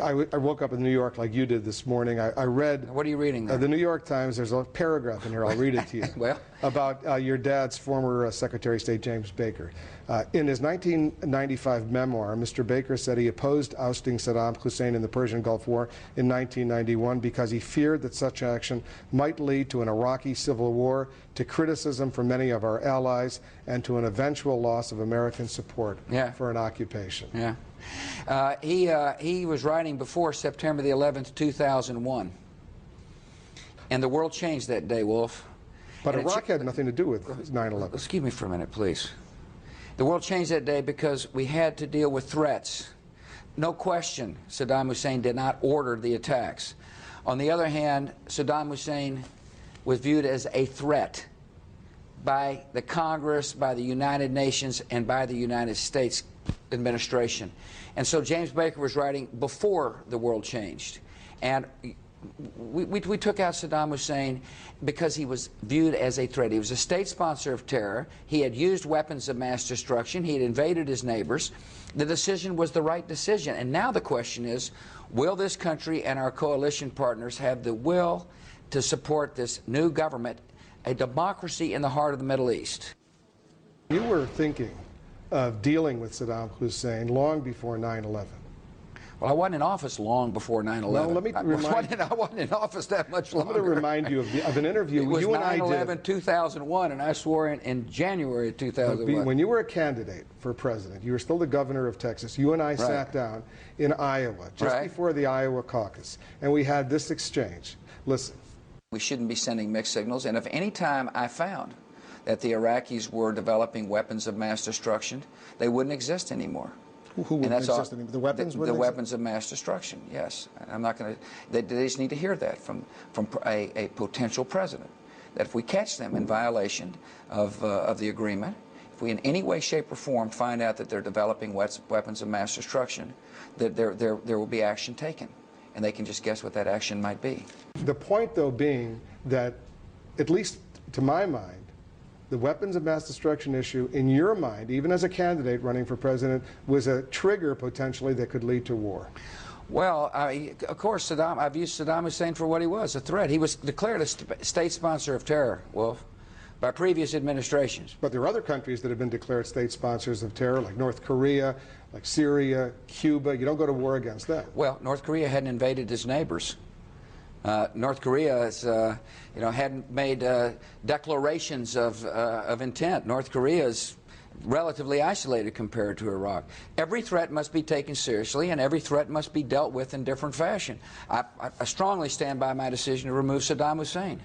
I woke up in New York like you did this morning. I read... What are you reading there? The New York Times. There's a paragraph in here. I'll read it to you. Well, about your dad's former Secretary of State, James Baker. In his 1995 memoir, Mr. Baker said he opposed ousting Saddam Hussein in the Persian Gulf War in 1991 because he feared that such action might lead to an Iraqi civil war, to criticism from many of our allies, and to an eventual loss of American support for an occupation. Yeah. He was writing before September the 11th, 2001. And the world changed that day, Wolf. But Iraq had nothing to do with 9/11. Excuse me for a minute, please. The world changed that day because we had to deal with threats. No question, Saddam Hussein did not order the attacks. On the other hand, Saddam Hussein was viewed as a threat by the Congress, by the United Nations, and by the United States administration. And so James Baker was writing before the world changed. And we took out Saddam Hussein because he was viewed as a threat. He was a state sponsor of terror. He had used weapons of mass destruction. He had invaded his neighbors. The decision was the right decision. And now the question is, will this country and our coalition partners have the will to support this new government, a democracy in the heart of the Middle East? You were thinking of dealing with Saddam Hussein long before 9/11. Well, I wasn't in office long before 9/11. Well, let me I wasn't in office that much longer. I'm going to remind you of an interview you and I did. It was 9/11, 2001, and I swore in January of 2001. When you were a candidate for president, you were still the governor of Texas, you and I sat down in Iowa, just before the Iowa caucus, and we had this exchange. Listen. We shouldn't be sending mixed signals, and if any time I found that the Iraqis were developing weapons of mass destruction, they wouldn't exist anymore. Who wouldn't exist anymore? The weapons wouldn't The weapons of mass destruction, yes. I'm not going to... They just need to hear that from a potential president, that if we catch them in violation of the agreement, if we in any way, shape, or form find out that they're developing weapons of mass destruction, that there will be action taken, and they can just guess what that action might be. The point, though, being that, at least to my mind, the weapons of mass destruction issue, in your mind, even as a candidate running for president, was a trigger potentially that could lead to war. Well, of course, I've used Saddam Hussein for what he was, a threat. He was declared a state sponsor of terror, Wolf, by previous administrations. But there are other countries that have been declared state sponsors of terror, like North Korea, like Syria, Cuba. You don't go to war against them. Well, North Korea hadn't invaded its neighbors. North Korea has, hadn't made declarations of intent. North Korea is relatively isolated compared to Iraq. Every threat must be taken seriously, and every threat must be dealt with in different fashion. I strongly stand by my decision to remove Saddam Hussein.